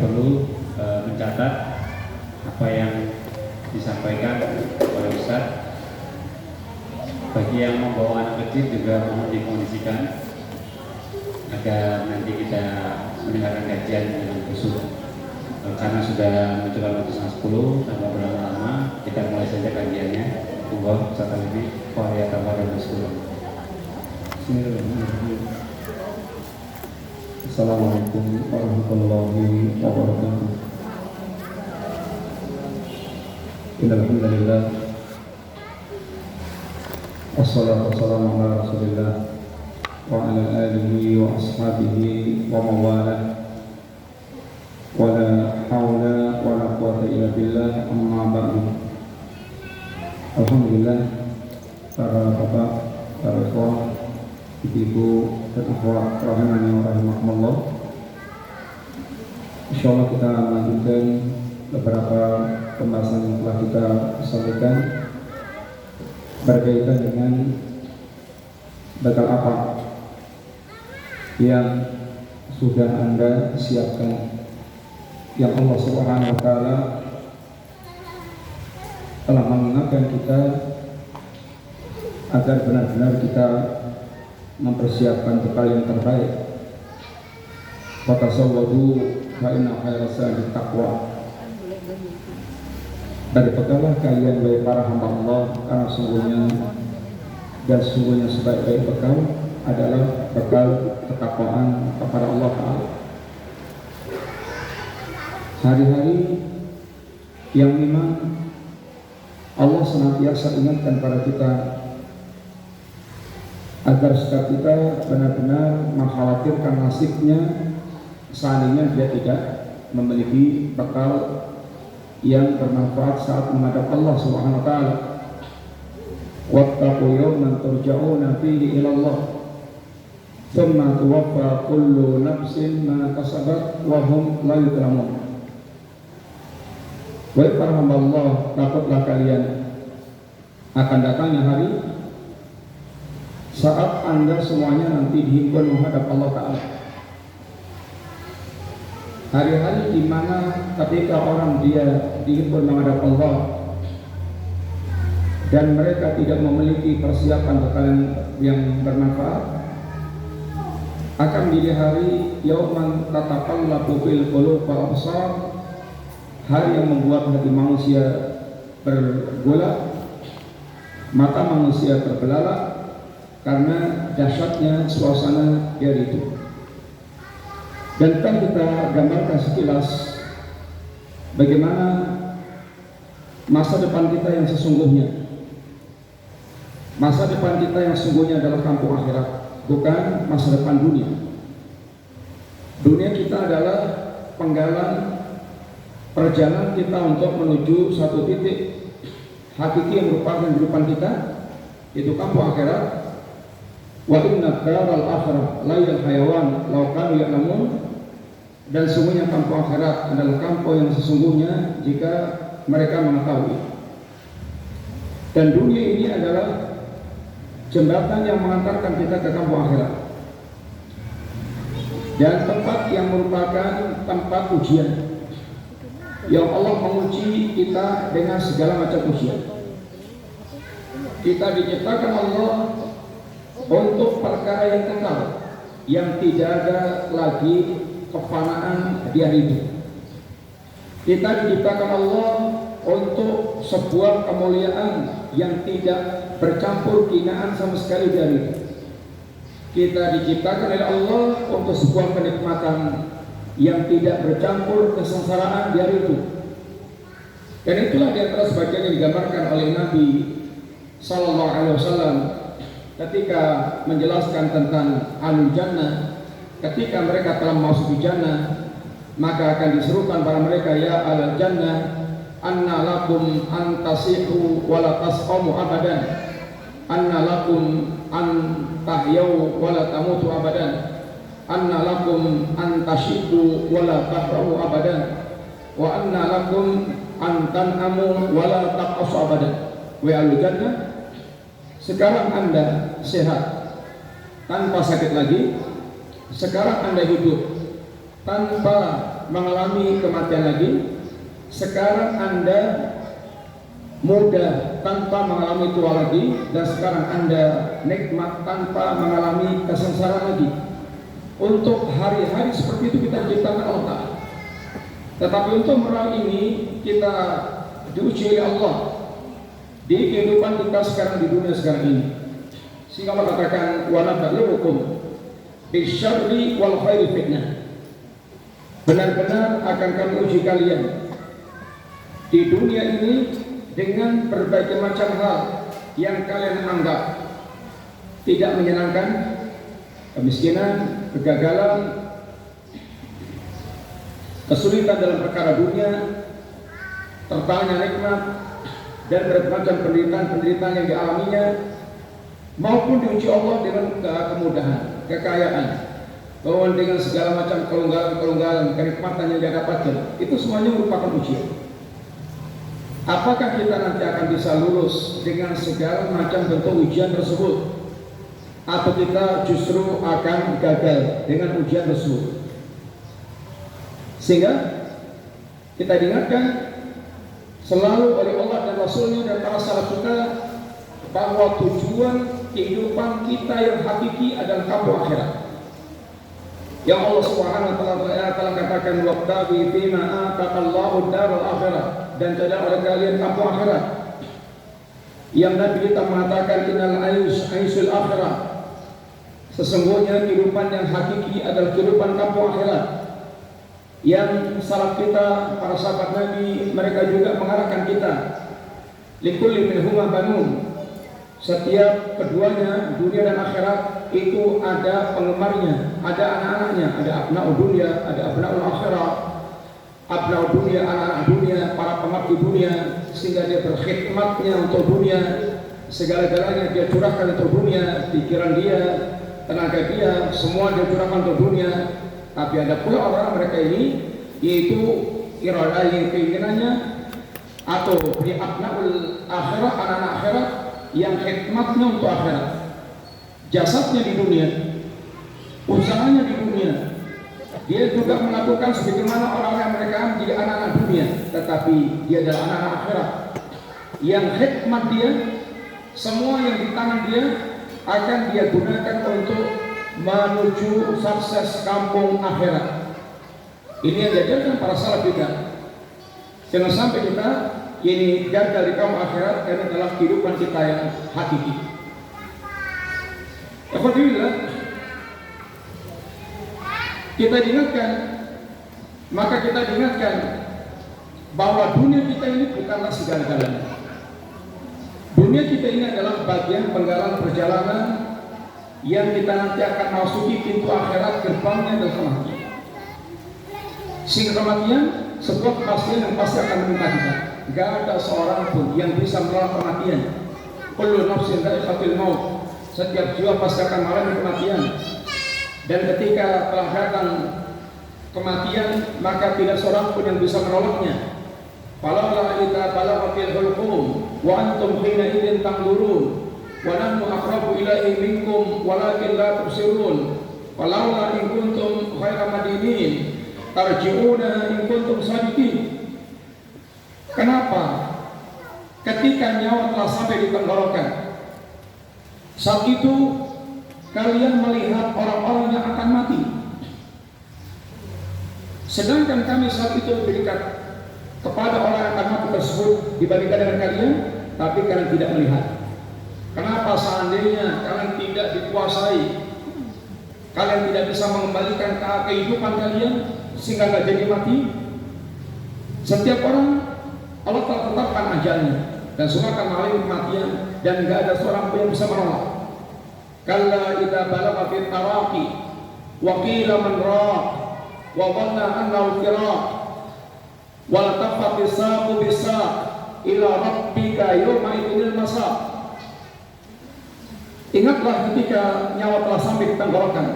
perlu mencatat apa yang disampaikan oleh Ustaz. Bagi yang membawa anak kecil juga mohon dikondisikan agar nanti kita mendengarkan kajian dengan khusyuk. Karena sudah mencoba waktu 10 tanpa berlama-lama, kita mulai saja kajiannya. Monggo Ustaz Alifi, Fahriya Tabarun Rasulullah. Bismillahirrahmanirrahim. Assalamualaikum warahmatullahi wabarakatuh. Alhamdulillah. Wassalatu wassalamu ala Rasulillah wa ala alihi wa ashabihi wa mawalah. Wa la hawla wa la quwwata illa billah, amma ba'du. Alhamdulillah, para bapak, para ikhwan, ibu dan akhwat rahimani wa rahimakumullah. Insyaallah kita melanjutkan beberapa pembahasan yang telah kita sampaikan berkaitan dengan bekal apa yang sudah Anda siapkan, yang Allah Subhanahu wa taala telah mengingatkan kita agar benar-benar kita mempersiapkan bekal yang terbaik. Wa tasawwadu fa inna khairaz zadi taqwa. Berbekalah kalian wahai para hamba Allah, karena sungguhnya sebaik-baik bekal adalah bekal ketakwaan kepada Allah Ta'ala. Hari-hari yang memang Allah senantiasa ingatkan pada kita agar setiap kita benar-benar mengkhawatirkan nasibnya seandainya dia tidak memiliki bekal yang bermanfaat saat menghadap Allah Subhanahu wa taala. Wattaqu yawman turja'una fihi ila Allah, thumma tuwaffa kullu nafsin ma kasabat wa hum la yuzlamun. Wahai para hamba Allah, takutlah kalian akan datangnya hari saat Anda semuanya nanti dihimpun menghadap Allah Ta'ala. Hari-hari di mana ketika orang dia dihimpun menghadap Allah dan mereka tidak memiliki persiapan bekal yang bermanfaat, akan menjadi hari yauman tataqallabu fil qulub wal absar, hari yang membuat hati manusia bergolak, mata manusia terbelalak karena dahsyatnya suasana di hari itu. Dan kan kita gambarkan sekilas bagaimana masa depan kita yang sesungguhnya. Masa depan kita yang sesungguhnya adalah kampung akhirat, bukan masa depan dunia. Dunia kita adalah penggalan perjalanan kita untuk menuju satu titik hakiki yang merupakan kehidupan kita, itu kampung akhirat. Wa inna daral akhirah layal hayawan law kanu ya'lamun. Dan sungguhnya kampung akhirat adalah kampung yang sesungguhnya jika mereka mengetahui. Dan dunia ini adalah jembatan yang mengantarkan kita ke kampung akhirat, dan tempat yang merupakan tempat ujian yang Allah menguji kita dengan segala macam ujian. Kita diciptakan Allah untuk perkara yang kekal, yang tidak ada lagi kefanaan di hari itu. Kita diciptakan Allah untuk sebuah kemuliaan yang tidak bercampur kehinaan sama sekali di hari itu. Kita diciptakan oleh Allah untuk sebuah kenikmatan yang tidak bercampur kesengsaraan di hari itu. Dan itulah di antara sebagian yang digambarkan oleh Nabi Sallallahu Alaihi Wasallam ketika menjelaskan tentang Ahlul Jannah. Ketika mereka telah masuk di jannah, maka akan diserukan pada mereka, ya Ahlul Jannah, anna lakum an tasihu wa la tasqamu abadan, anna lakum an tahyau wa la tamutu abadan, anna lakum an tashidu wa la tahramu abadan, wa anna lakum an tan'amu wa la taqasu abadan. Wa Ahlul Jannah, sekarang Anda sehat tanpa sakit lagi. Sekarang Anda hidup tanpa mengalami kematian lagi. Sekarang Anda muda tanpa mengalami tua lagi, dan sekarang Anda nikmat tanpa mengalami kesengsaraan lagi. Untuk hari-hari seperti itu kita diciptakan Allah. Tetapi untuk meraih ini kita diuji oleh Allah di kehidupan kita sekarang di dunia sekarang ini. Sehingga Allah katakan wa nabluukum bisyarri wal khairi fitnah. Benar-benar akan kami uji kalian di dunia ini dengan berbagai macam hal yang kalian anggap tidak menyenangkan, kemiskinan, kegagalan, kesulitan dalam perkara dunia, tertanya nikmat, dan berbagai penderitaan yang dialaminya, maupun diuji Allah dengan kemudahan, kekayaan, bahwa dengan segala macam kelonggaran, kenikmatan yang dia dapatkan, itu semuanya merupakan ujian. Apakah kita nanti akan bisa lulus dengan segala macam bentuk ujian tersebut, atau kita justru akan gagal dengan ujian tersebut? Sehingga kita diingatkan selalu oleh Allah dan Rasulnya dan para salaf kita bahwa tujuan kehidupan kita yang hakiki adalah kampung akhirat. Yang Allah Subhanahu wa taala telah katakan waqtabi bima ataqallahu darul akhirah, dan tidak oleh kalian kampung akhirat. Yang Nabi kita mengatakan innal aisyul akhirah, sesungguhnya kehidupan yang hakiki adalah kehidupan kampung akhirat. Yang salaf kita, para sahabat Nabi, mereka juga mengarahkan kita likulli minhuma banun. Setiap keduanya, dunia dan akhirat, itu ada penggemarnya, ada anak-anaknya, ada abna'ud dunia, ada abna'ul akhirah. Abna'ud dunia, anak-anak dunia, para pengabdi dunia, sehingga dia berkhidmatnya untuk dunia, segala-galanya dia curahkan untuk dunia, pikiran dia, tenaga dia, semua dia curahkan untuk dunia. Tapi ada pula orang mereka ini, yaitu iradah yang keinginannya, atau di abna'ul akhirah, anak-anak akhirat, yang khidmatnya untuk akhirat, jasadnya di dunia, usahanya di dunia. Dia juga melakukan sebagaimana orang-orang mereka menjadi anak-anak dunia, tetapi dia adalah anak-anak akhirat. Yang khidmat dia, semua yang di tangan dia akan dia gunakan untuk menuju sukses kampung akhirat. Ini yang diajarkan para salaf kita. Jangan sampai kita ini gagal di kaum akhirat karena dalam kehidupan kita yang hakiki. Alhamdulillah, kita diingatkan, maka kita diingatkan bahwa dunia kita ini bukanlah segala-galanya. Dunia kita ini adalah bagian penggalan perjalanan yang kita nanti akan masuki pintu akhirat, gerbangnya adalah kematian. Sehingga kematian sebuah kepastian yang pasti akan menimpa kita. Gak ada seorang pun yang bisa menolak kematian. Kullu nafsin dha'iqatul maut. Setiap jiwa pasti akan mengalami kematian. Dan ketika telah datang kematian, maka tidak seorang pun yang bisa menolaknya. Falaula idza balaghatil hulqum wa antum hina idzin tanzurun wa nahnu aqrabu ilaihi minkum walakin la tubsirun. Falaula in kuntum khayra madinin tarji'una in kuntum sadiqin. Kenapa? Ketika nyawa telah sampai di tenggorokan, saat itu kalian melihat orang-orang yang akan mati, sedangkan kami saat itu lebih dekat kepada orang yang akan mati tersebut dibandingkan dengan kalian, tapi kalian tidak melihat. Kenapa? Seandainya kalian tidak dikuasai, kalian tidak bisa mengembalikan kehidupan kalian sehingga tidak jadi mati. Setiap orang Allah telah tetapkan ajalnya dan semua akan mengalami kematian, dan tidak ada seorang pun yang bisa menolak. Kalla idza balagha fit taraqi wa qila man raq wa dhanna annahu firaq wa tafati saqu bisaq ila rabbika yawma idzil masaq. Ingatlah ketika nyawa telah sampai di tenggorokan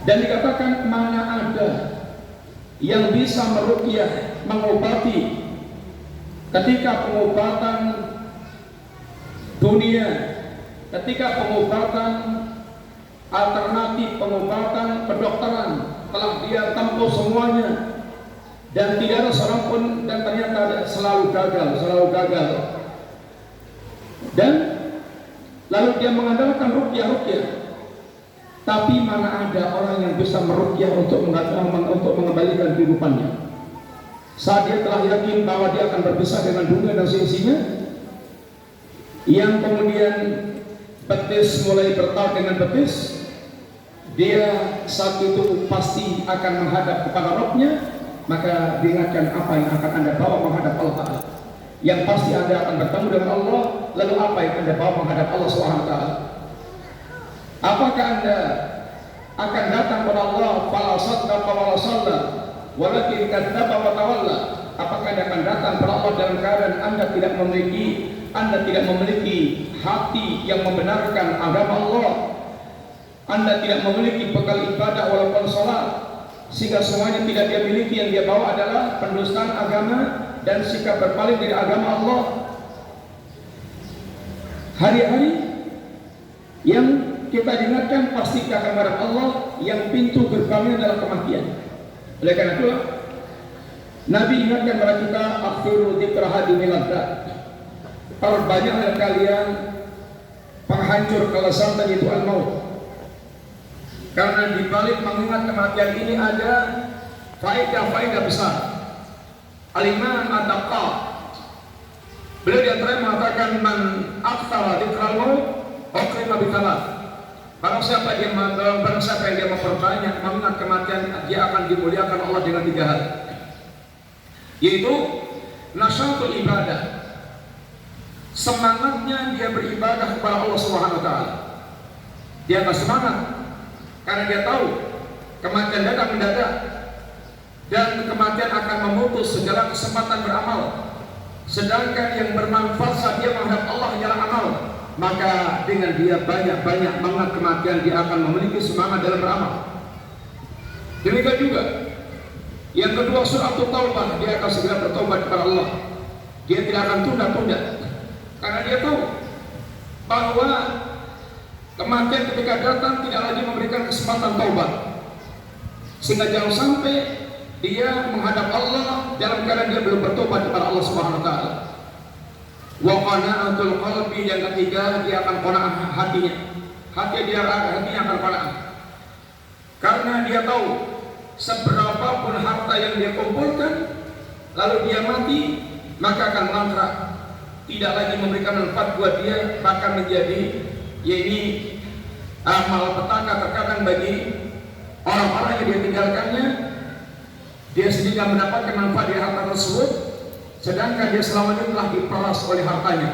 dan dikatakan mana ada yang bisa meruqyah, mengobati ketika pengobatan dunia, ketika pengobatan alternatif, pengobatan kedokteran telah dia tempuh semuanya dan tidak ada seorang pun, dan ternyata selalu gagal. Dan lalu dia mengandalkan ruqyah. Tapi mana ada orang yang bisa meruqyah untuk mengembalikan kehidupannya. Saat dia telah yakin bahwa dia akan berpisah dengan dunia dan seisinya, yang kemudian betis mulai bertaut dengan betis, dia saat itu pasti akan menghadap kepada Rabbnya. Maka diingatkan, apa yang akan Anda bawa menghadap Allah Ta'ala? Yang pasti Anda akan bertemu dengan Allah. Lalu apa yang Anda bawa menghadap Allah SWT? Apakah Anda akan datang kepada Allah fala saddaqa wa la shalla walakin kadzdzaba wa tawalla? Apakah Anda akan datang kepada Allah dalam keadaan Anda tidak memiliki hati yang membenarkan agama Allah? Anda tidak memiliki bekal ibadah walaupun salat, sehingga semuanya tidak dia miliki. Yang dia bawa adalah pendustaan agama dan sikap berpaling dari agama Allah. Hari-hari yang kita diingatkan pasti akan menghadap Allah, yang pintu gerbangnya adalah kematian. Oleh karena itu Nabi ingatkan kepada kita, akhtiru dzikra hadimil ladzat, perbanyaklah kalian penghancur kelezatan, yaitu al-maut. Karena di balik mengingat kematian ini ada faedah besar. Al-Imam Ad-Daqqaq, beliau di antaranya mengatakan, man aktsara dzikral maut ukrima bi thalath. Barang siapa yang dia memperbanyak mengingat kematian, dia akan dimuliakan Allah dengan 3 hal, yaitu nasyatul ibadah, semangatnya dia beribadah kepada Allah Subhanahu wa taala. Dia akan semangat karena dia tahu kematian datang mendadak dan kematian akan memutus segala kesempatan beramal. Sedangkan yang bermanfaat saat dia menghadap Allah hanyalah amal. Maka dengan dia banyak-banyak mengingat kematian, dia akan memiliki semangat dalam beramal. Demikian juga yang kedua, suratul taubah, dia akan segera bertobat kepada Allah. Dia tidak akan tunda-tunda karena dia tahu bahwa kematian ketika datang tidak lagi memberikan kesempatan taubat, sehingga jangan sampai dia menghadap Allah dalam keadaan dia belum bertobat kepada Allah Subhanahu wa taala. Wa qana'atul qalbi, yang ketiga, dia akan qanaah hatinya. Hatinya akan qanaah. Karena dia tahu seberapa pun harta yang dia kumpulkan, lalu dia mati, maka akan mangkrak, tidak lagi memberikan manfaat buat dia, bahkan menjadi malapetaka terkadang bagi orang-orang yang dia tinggalkannya. Dia sendiri tidak mendapatkan manfaat dari harta tersebut, sedangkan dia selama ini telah diperas oleh hartanya,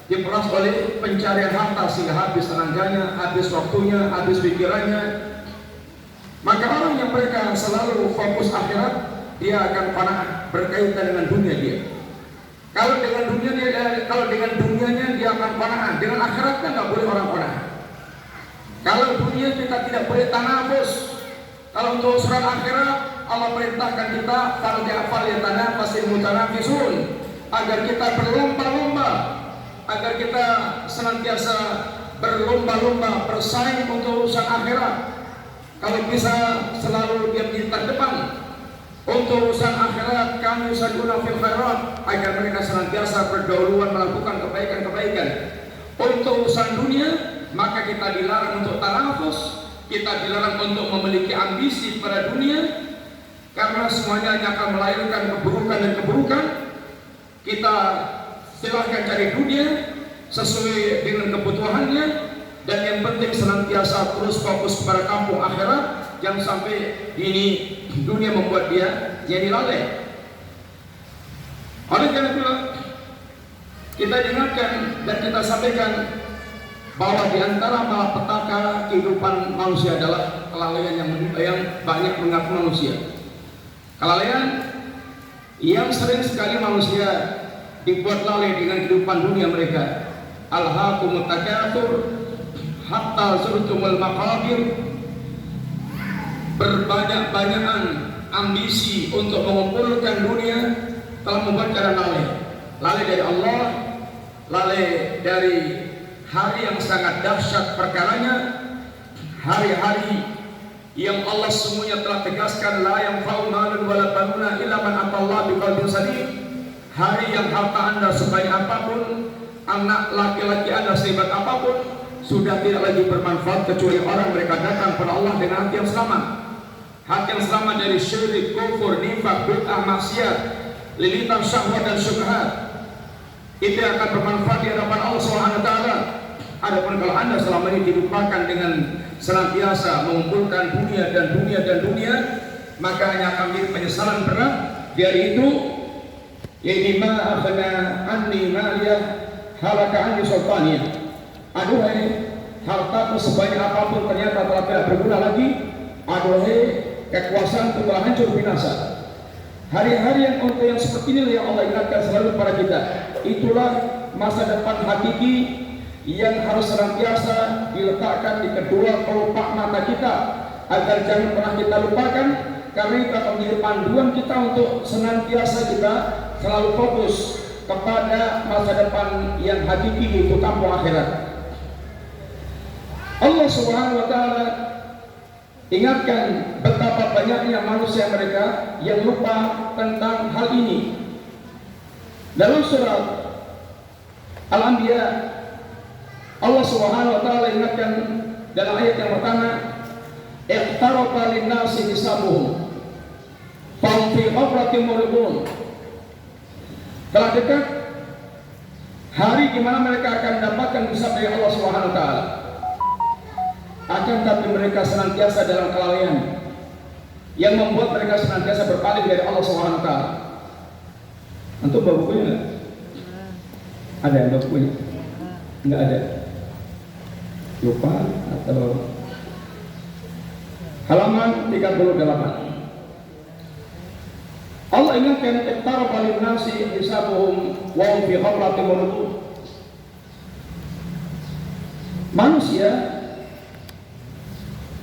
diperas oleh pencarian harta, sehingga habis tenaganya, habis waktunya, habis pikirannya. Maka orang yang mereka selalu fokus akhirat, dia akan qanaah berkaitan dengan dunia dia. Kalau dengan dunianya dia akan qanaah, dengan akhiratnya nggak boleh orang qanaah. Kalau dunia kita tidak boleh tanafus. Kalau untuk urusan akhirat, Allah perintahkan kita falyatanafasil mutanafisun, agar kita berlomba-lomba, agar kita senantiasa berlomba-lomba bersaing untuk urusan akhirat. Kalau bisa selalu dia di depan untuk urusan akhirat, kami yusaduna fil khairat, agar mereka senantiasa berdahuluan melakukan kebaikan-kebaikan. Untuk urusan dunia, maka kita dilarang untuk tanafus, kita dilarang untuk memiliki ambisi pada dunia, karena semuanya hanya akan melahirkan keburukan dan keburukan. Kita silahkan cari dunia sesuai dengan kebutuhannya, dan yang penting senantiasa terus fokus kepada kampung akhirat. Jangan sampai ini dunia membuat dia jadi lalai. Oleh karena itu kita diingatkan dan kita sampaikan bahwa di antara malapetaka kehidupan manusia adalah kelalaian yang banyak mengaku manusia. Kelalaian yang sering sekali manusia dibuat lalai dengan kehidupan dunia mereka. Alhaakumut takatsur hatta zurtumul maqabir. Berbanyak-banyakan ambisi untuk mengumpulkan dunia telah membuat cara lalai dari Allah, lalai dari hari yang sangat dahsyat perkaranya, hari-hari yang Allah semuanya telah tegaskan, la yanfa'u malun wala banuna illa man atallaha biqalbin sadid. Hari yang harta Anda sebanyak apapun, anak laki-laki Anda sehebat apapun, sudah tidak lagi bermanfaat kecuali orang mereka datang kepada Allah dengan hati yang selamat. Hati yang selamat dari syirik, kufur, nifak, bid'ah, maksiat, lilitan syahwat dan syubhat. Itu yang akan bermanfaat di hadapan Allah SWT. Adapun kalau Anda selama ini dilupakan dengan senantiasa mengumpulkan dunia dan dunia dan dunia, maka hanya akan menjadi penyesalan berat di hari itu. Yaitu ma akhna anni maliyah halaka anni sultaniyah. Aduhai, hartaku sebanyak apapun ternyata telah tidak berguna lagi. Aduhai, kekuasaan telah hancur binasa. Hari-hari yang seperti ini yang Allah ingatkan selalu kepada kita. Itulah masa depan hakiki yang harus senantiasa diletakkan di kedua kelopak mata kita, agar jangan pernah kita lupakan, karena itu akan menjadi panduan kita untuk senantiasa kita selalu fokus kepada masa depan yang hakiki, yaitu kampung akhirat. Allah Subhanahu wa Ta'ala ingatkan betapa banyaknya manusia mereka yang lupa tentang hal ini. Dalam surat Al-Anbiya, Allah Subhanahu wa Ta'ala ingatkan dalam ayat yang pertama, iqtaraba lin-nasi hisabuhum fahum fi ghaflatin muridun. Telah dekat hari di mana mereka akan mendapatkan hisab dari Allah Subhanahu wa Ta'ala. Akan tapi mereka senantiasa dalam kelalaian yang membuat mereka senantiasa berpaling dari Allah Subhanahu wa Ta'ala. Antum bawa bukunya enggak? Ada yang bawa bukunya? Enggak ada. Lupa atau halaman 38. Allah ingatkan iqtaraba lin-nasi hisabuhum wa hum fi ghaflatin muridun. Manusia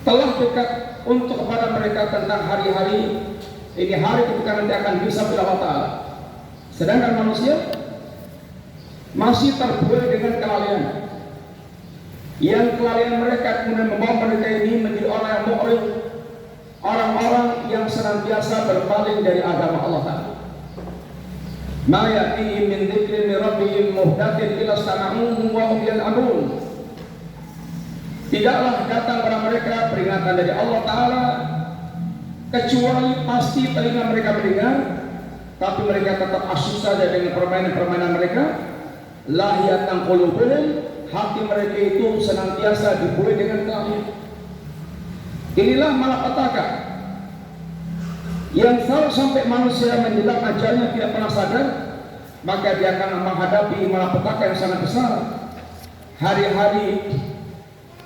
telah dekat untuk kepada mereka tentang hari-hari ini, hari ketika nanti akan hisab oleh Allah Ta'ala. Sedangkan manusia masih terbuai dengan kelalaian, yang kelalaian mereka kemudian membawa mereka ini menjadi orang yang mu'rid, orang-orang yang senantiasa berpaling dari agama Allah Ta'ala. Ma ya'tihim min dzikrin min rabbihim muhdatsin ila istama'uhu wa hum yal'abun. Tidaklah datang kepada mereka peringatan dari Allah Ta'ala kecuali pasti telinga mereka mendengar, tapi mereka tetap asyik saja dengan permainan-permainan mereka. Lahiyatan qulubuhum, hati mereka itu senantiasa dibuai dengan kelalaian. Inilah malapetaka yang selalu sampai manusia menjelang ajalnya tidak pernah sadar, maka dia akan menghadapi malapetaka yang sangat besar. Hari-hari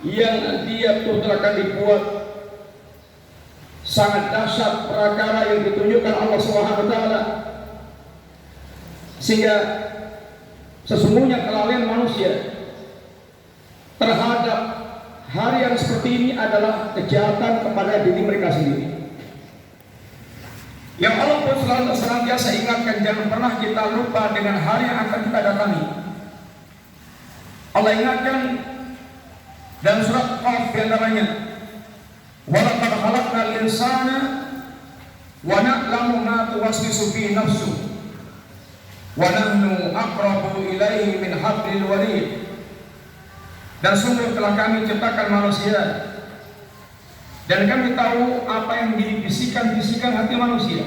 yang dia tuh akan dibuat sangat dahsyat perkara yang ditunjukkan Allah Subhanahu wa Ta'ala, sehingga sesungguhnya kelalaian manusia terhadap hari yang seperti ini adalah kejahatan kepada diri mereka sendiri. Yang Allah pun selalu senantiasa ingatkan, jangan pernah kita lupa dengan hari yang akan kita datangi. Allah ingatkan dan surat Qaf di antaranya, wa laqad khalaqnal insana wa na'lamu ma tuwaswisu fi nafsuhu wa nahnu aqrabu ilaihi min hablil warid. Dan sungguh telah kami ciptakan manusia dan kami tahu apa yang dibisikan-bisikan hati manusia,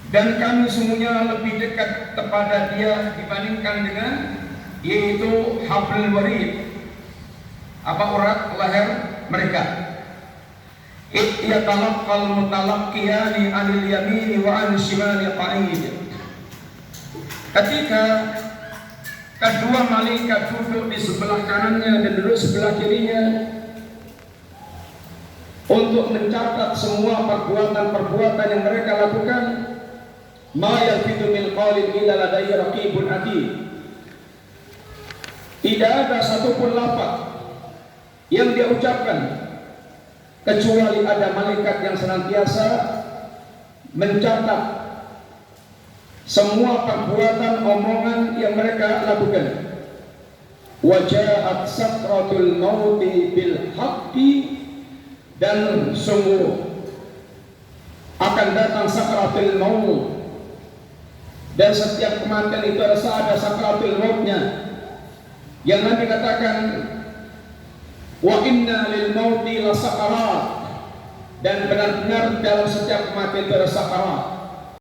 dan kami semuanya lebih dekat kepada dia dibandingkan dengan, yaitu hablil warid, apa urat leher mereka. Yatalaqqal mutalaqqiyani 'anil yamini wa 'anil shimali qa'id. Ketika kedua malaikat duduk di sebelah kanannya dan duduk sebelah kirinya untuk mencatat semua perbuatan-perbuatan yang mereka lakukan, ma yalfidu min qawlin illa ladayhi raqibun atid. Tidak ada satupun lafaz yang dia ucapkan kecuali ada malaikat yang senantiasa mencatat semua perbuatan omongan yang mereka lakukan. Wa ja'at sakratul mauti bil haqqi dan sungguh akan datang sakaratul maut, dan setiap kematian itu ada sakaratul mautnya, yang Nabi katakan wa inna lil mauti la sakarat, dan benar-benar dalam setiap kematian itu ada sakarat.